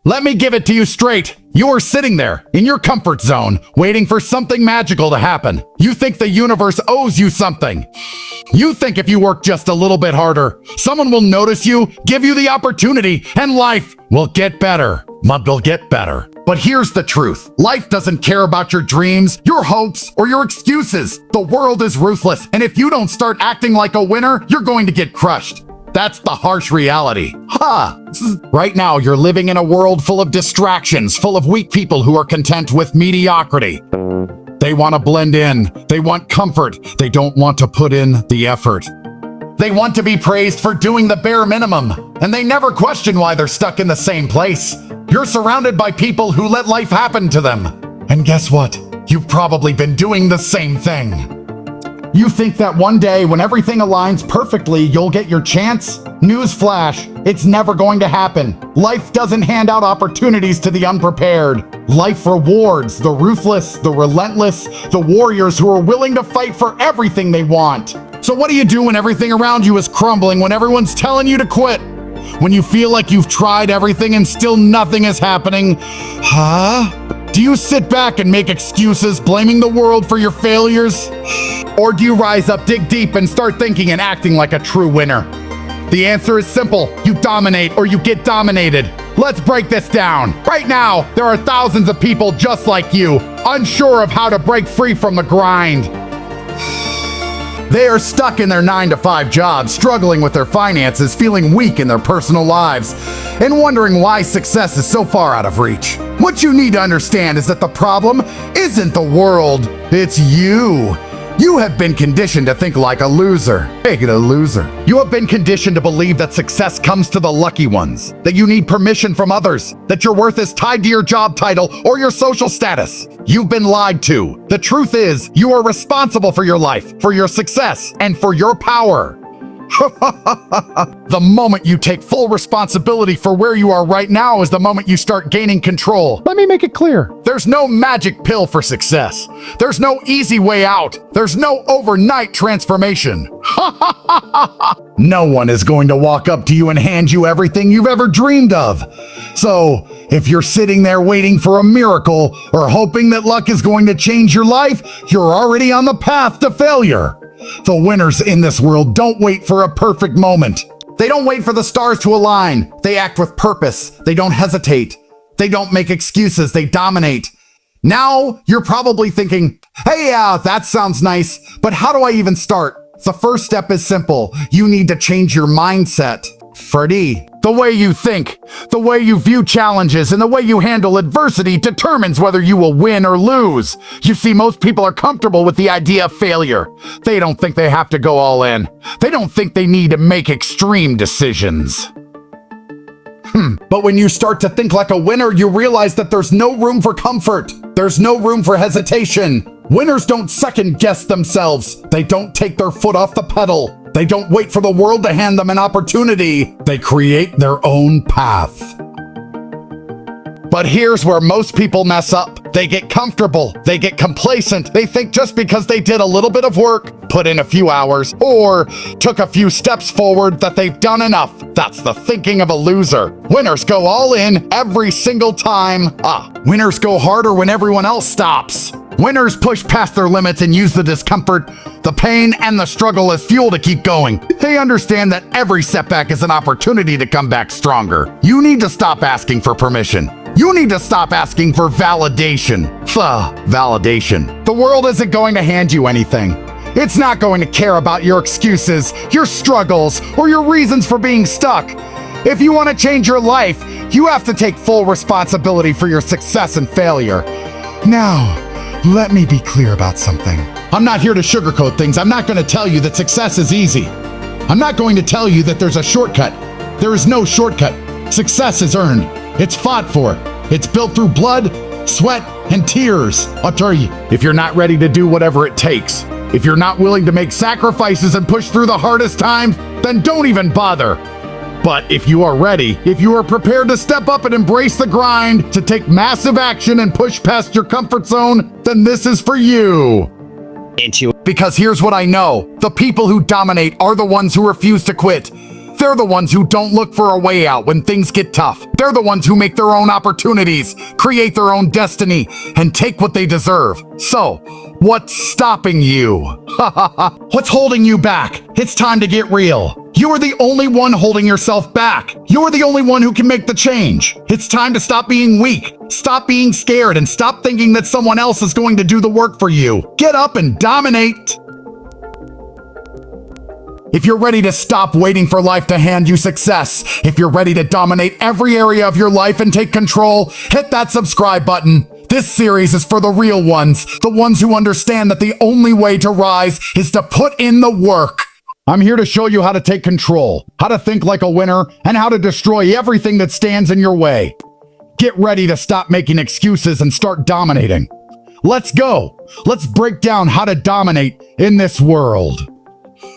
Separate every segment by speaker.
Speaker 1: Let me give it to you straight. You are sitting there in your comfort zone, waiting for something magical to happen. You think the universe owes you something. You think if you work just a little bit harder, someone will notice you, give you the opportunity, and life will get better. Will get better. But here's the truth. Life doesn't care about your dreams, your hopes, or your excuses. The world is ruthless, and if you don't start acting like a winner, you're going to get crushed. That's the harsh reality. Right now, you're living in a world full of distractions, full of weak people who are content with mediocrity. They want to blend in. They want comfort. They don't want to put in the effort. They want to be praised for doing the bare minimum, and they never question why they're stuck in the same place. You're surrounded by people who let life happen to them. And guess what? You've probably been doing the same thing. You think that one day when everything aligns perfectly, you'll get your chance? Newsflash, it's never going to happen. Life doesn't hand out opportunities to the unprepared. Life rewards the ruthless, the relentless, the warriors who are willing to fight for everything they want. So what do you do when everything around you is crumbling, when everyone's telling you to quit? When you feel like you've tried everything and still nothing is happening? Do you sit back and make excuses, blaming the world for your failures? Or do you rise up, dig deep, and start thinking and acting like a true winner? The answer is simple. You dominate or you get dominated. Let's break this down. Right now, there are thousands of people just like you, unsure of how to break free from the grind. They are stuck in their 9-to-5 jobs, struggling with their finances, feeling weak in their personal lives, and wondering why success is so far out of reach. What you need to understand is that the problem isn't the world, it's you. You have been conditioned to think like a loser. Make it a loser. You have been conditioned to believe that success comes to the lucky ones, that you need permission from others, that your worth is tied to your job title or your social status. You've been lied to. The truth is, you are responsible for your life, for your success, and for your power. The moment you take full responsibility for where you are right now is the moment you start gaining control. Let me make it clear. There's no magic pill for success. There's no easy way out. There's no overnight transformation. No one is going to walk up to you and hand you everything you've ever dreamed of. So, if you're sitting there waiting for a miracle or hoping that luck is going to change your life, you're already on the path to failure. The winners in this world don't wait for a perfect moment. They don't wait for the stars to align. They act with purpose. They don't hesitate. They don't make excuses. They dominate. Now, you're probably thinking, hey, yeah, that sounds nice, but how do I even start? The first step is simple. You need to change your mindset. Freddie, the way you think, the way you view challenges, and the way you handle adversity determines whether you will win or lose. You see, most people are comfortable with the idea of failure. They don't think they have to go all in. They don't think they need to make extreme decisions. But when you start to think like a winner, you realize that there's no room for comfort. There's no room for hesitation. Winners don't second-guess themselves. They don't take their foot off the pedal. They don't wait for the world to hand them an opportunity. They create their own path. But here's where most people mess up. They get comfortable. They get complacent. They think just because they did a little bit of work, put in a few hours, or took a few steps forward that they've done enough. That's the thinking of a loser. Winners go all in every single time. Winners go harder when everyone else stops. Winners push past their limits and use the discomfort, the pain, and the struggle as fuel to keep going. They understand that every setback is an opportunity to come back stronger. You need to stop asking for permission. You need to stop asking for validation. Validation. The world isn't going to hand you anything. It's not going to care about your excuses, your struggles, or your reasons for being stuck. If you want to change your life, you have to take full responsibility for your success and failure. Now, let me be clear about something. I'm not here to sugarcoat things. I'm not going to tell you that success is easy. I'm not going to tell you that there's a shortcut. There is no shortcut. Success is earned. It's fought for. It's built through blood, sweat, and tears. I'll tell you, if you're not ready to do whatever it takes, if you're not willing to make sacrifices and push through the hardest times, then don't even bother. But if you are ready, if you are prepared to step up and embrace the grind, to take massive action and push past your comfort zone, then this is for you. Because here's what I know. The people who dominate are the ones who refuse to quit. They're the ones who don't look for a way out when things get tough. They're the ones who make their own opportunities, create their own destiny, and take what they deserve. So, what's stopping you? What's holding you back? It's time to get real. You are the only one holding yourself back. You are the only one who can make the change. It's time to stop being weak. Stop being scared and stop thinking that someone else is going to do the work for you. Get up and dominate. If you're ready to stop waiting for life to hand you success, if you're ready to dominate every area of your life and take control, hit that subscribe button. This series is for the real ones, the ones who understand that the only way to rise is to put in the work. I'm here to show you how to take control, how to think like a winner, and how to destroy everything that stands in your way. Get ready to stop making excuses and start dominating. Let's go. Let's break down how to dominate in this world.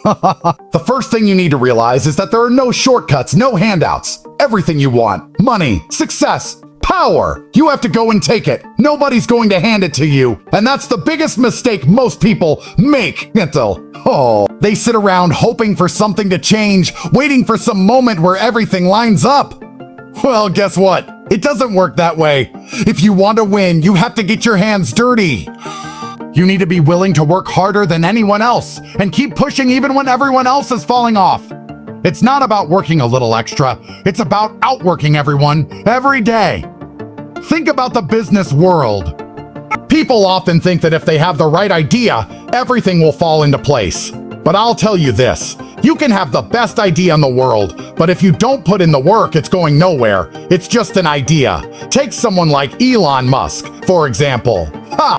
Speaker 1: The first thing you need to realize is that there are no shortcuts, no handouts. Everything you want, money, success, power, you have to go and take it. Nobody's going to hand it to you. And that's the biggest mistake most people make. They sit around hoping for something to change, waiting for some moment where everything lines up. Well, guess what? It doesn't work that way. If you want to win, you have to get your hands dirty. You need to be willing to work harder than anyone else and keep pushing even when everyone else is falling off. It's not about working a little extra. It's about outworking everyone every day. Think about the business world. People often think that if they have the right idea, everything will fall into place. But I'll tell you this, you can have the best idea in the world, but if you don't put in the work, it's going nowhere. It's just an idea. Take someone like Elon Musk, for example.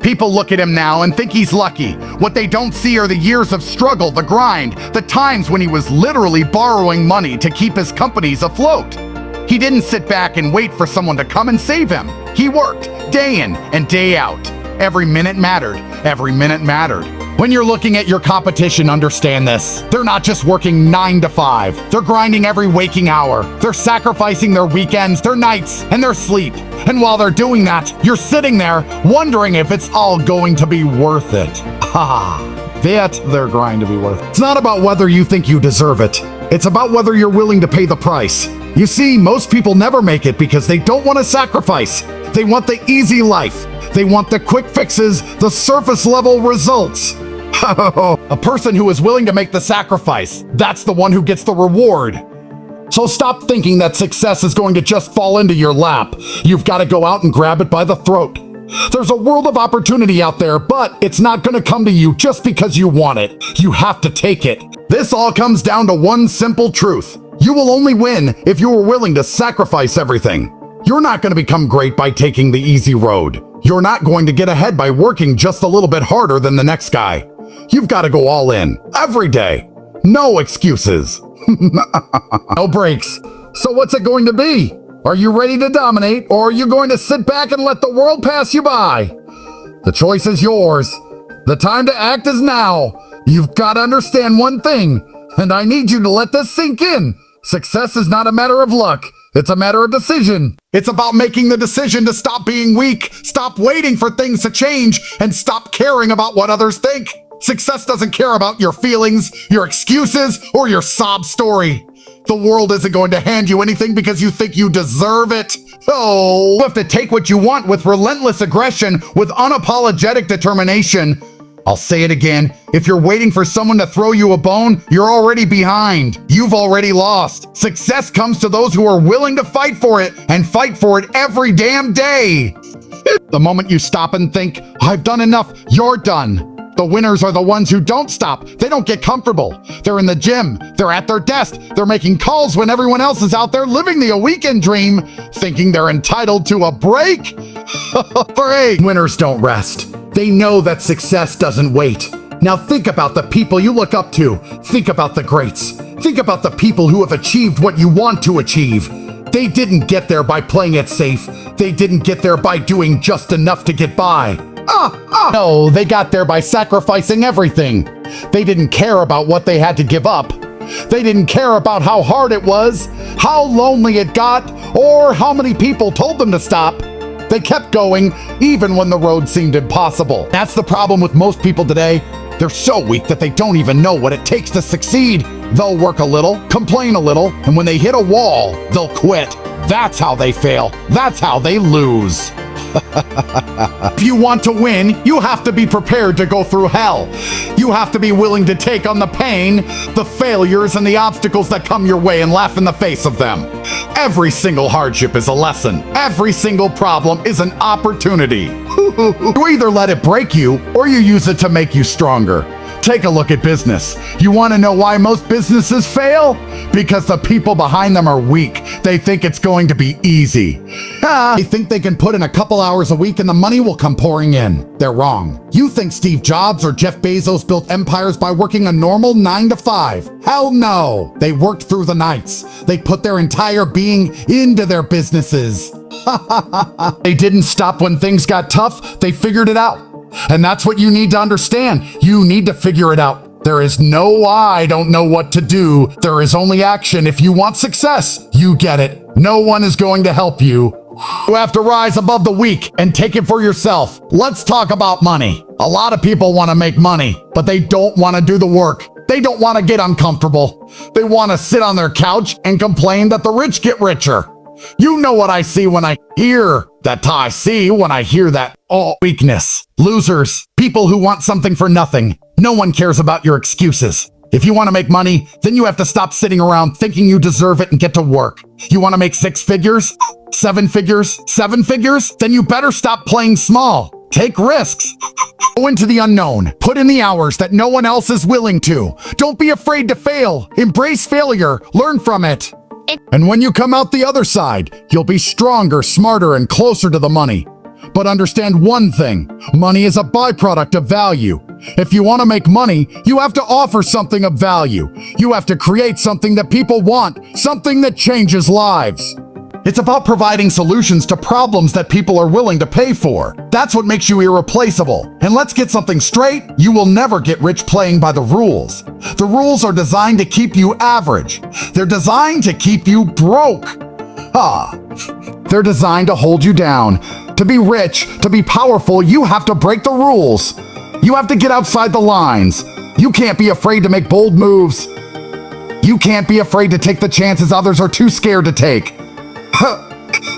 Speaker 1: People look at him now and think he's lucky. What they don't see are the years of struggle, the grind, the times when he was literally borrowing money to keep his companies afloat. He didn't sit back and wait for someone to come and save him. He worked day in and day out. Every minute mattered. Every minute mattered. When you're looking at your competition, understand this. They're not just working 9 to 5. They're grinding every waking hour. They're sacrificing their weekends, their nights, and their sleep. And while they're doing that, you're sitting there wondering if it's all going to be worth it. That's their grind to be worth it. It's not about whether you think you deserve it. It's about whether you're willing to pay the price. You see, most people never make it because they don't want to sacrifice. They want the easy life. They want the quick fixes, the surface level results. A person who is willing to make the sacrifice, that's the one who gets the reward. So stop thinking that success is going to just fall into your lap. You've got to go out and grab it by the throat. There's a world of opportunity out there, but it's not going to come to you just because you want it. You have to take it. This all comes down to one simple truth. You will only win if you are willing to sacrifice everything. You're not going to become great by taking the easy road. You're not going to get ahead by working just a little bit harder than the next guy. You've got to go all in, every day. No excuses. No breaks. So what's it going to be? Are you ready to dominate, or are you going to sit back and let the world pass you by? The choice is yours. The time to act is now. You've got to understand one thing, and I need you to let this sink in. Success is not a matter of luck. It's a matter of decision. It's about making the decision to stop being weak, stop waiting for things to change, and stop caring about what others think. Success doesn't care about your feelings, your excuses, or your sob story. The world isn't going to hand you anything because you think you deserve it. You have to take what you want with relentless aggression, with unapologetic determination. I'll say it again. If you're waiting for someone to throw you a bone, you're already behind. You've already lost. Success comes to those who are willing to fight for it, and fight for it every damn day. The moment you stop and think, I've done enough, you're done. The winners are the ones who don't stop. They don't get comfortable. They're in the gym. They're at their desk. They're making calls when everyone else is out there living the weekend dream, thinking they're entitled to a break. Winners don't rest. They know that success doesn't wait. Now think about the people you look up to. Think about the greats. Think about the people who have achieved what you want to achieve. They didn't get there by playing it safe. They didn't get there by doing just enough to get by. No, they got there by sacrificing everything. They didn't care about what they had to give up. They didn't care about how hard it was, how lonely it got, or how many people told them to stop. They kept going, even when the road seemed impossible. That's the problem with most people today. They're so weak that they don't even know what it takes to succeed. They'll work a little, complain a little, and when they hit a wall, they'll quit. That's how they fail. That's how they lose. If you want to win, you have to be prepared to go through hell. You have to be willing to take on the pain, the failures, and the obstacles that come your way and laugh in the face of them. Every single hardship is a lesson. Every single problem is an opportunity. You either let it break you or you use it to make you stronger. Take a look at business. You want to know why most businesses fail? Because the people behind them are weak. They think it's going to be easy. They think they can put in a couple hours a week and the money will come pouring in. They're wrong. You think Steve Jobs or Jeff Bezos built empires by working a normal 9 to 5? Hell no. They worked through the nights. They put their entire being into their businesses. They didn't stop when things got tough. They figured it out. And that's what you need to understand. You need to figure it out. There is no I don't know what to do. There is only action. If you want success, you get it. No one is going to help you. You have to rise above the weak and take it for yourself. Let's talk about money. A lot of people want to make money, but they don't want to do the work. They don't want to get uncomfortable. They want to sit on their couch and complain that the rich get richer. You know what I see when I hear that. I see when I hear that. Oh, weakness. Losers. People who want something for nothing. No one cares about your excuses. If you want to make money, then you have to stop sitting around thinking you deserve it and get to work. You want to make 6 figures? 7 figures? 7 figures? Then you better stop playing small. Take risks. Go into the unknown. Put in the hours that no one else is willing to. Don't be afraid to fail. Embrace failure. Learn from it. And when you come out the other side, you'll be stronger, smarter, and closer to the money. But understand one thing, money is a byproduct of value. If you want to make money, you have to offer something of value. You have to create something that people want, something that changes lives. It's about providing solutions to problems that people are willing to pay for. That's what makes you irreplaceable. And let's get something straight, you will never get rich playing by the rules. The rules are designed to keep you average. They're designed to keep you broke. They're designed to hold you down. To be rich, to be powerful, you have to break the rules. You have to get outside the lines. You can't be afraid to make bold moves. You can't be afraid to take the chances others are too scared to take.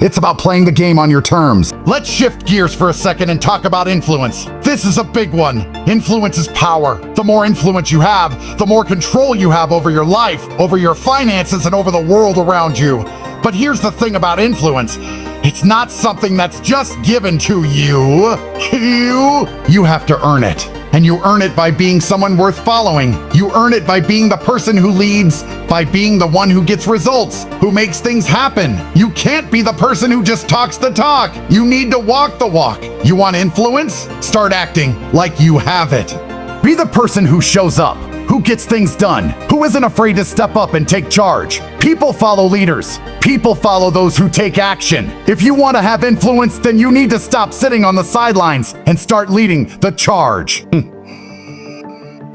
Speaker 1: It's about playing the game on your terms. Let's shift gears for a second and talk about influence. This is a big one. Influence is power. The more influence you have, the more control you have over your life, over your finances, and over the world around you. But here's the thing about influence. It's not something that's just given to you. You have to earn it. And you earn it by being someone worth following. You earn it by being the person who leads, by being the one who gets results, who makes things happen. You can't be the person who just talks the talk. You need to walk the walk. You want influence? Start acting like you have it. Be the person who shows up, who gets things done, who isn't afraid to step up and take charge. People follow leaders. People follow those who take action. If you want to have influence, then you need to stop sitting on the sidelines and start leading the charge.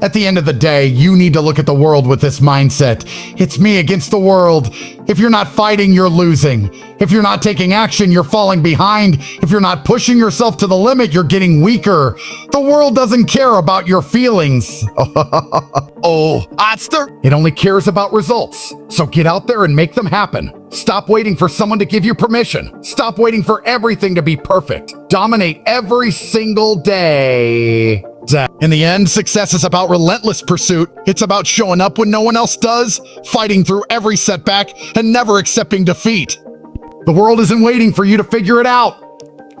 Speaker 1: At the end of the day, you need to look at the world with this mindset. It's me against the world. If you're not fighting, you're losing. If you're not taking action, you're falling behind. If you're not pushing yourself to the limit, you're getting weaker. The world doesn't care about your feelings. It only cares about results. So get out there and make them happen. Stop waiting for someone to give you permission. Stop waiting for everything to be perfect. Dominate every single day. In the end, success is about relentless pursuit. It's about showing up when no one else does, fighting through every setback, and never accepting defeat. The world isn't waiting for you to figure it out.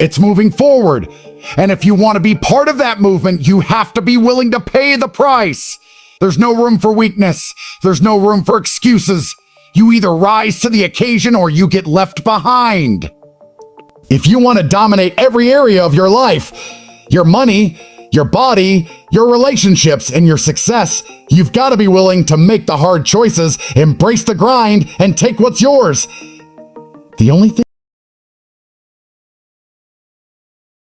Speaker 1: It's moving forward. And if you want to be part of that movement, you have to be willing to pay the price. There's no room for weakness. There's no room for excuses. You either rise to the occasion or you get left behind. If you want to dominate every area of your life, your money, your body, your relationships, and your success, you've got to be willing to make the hard choices, embrace the grind, and take what's yours. The only thing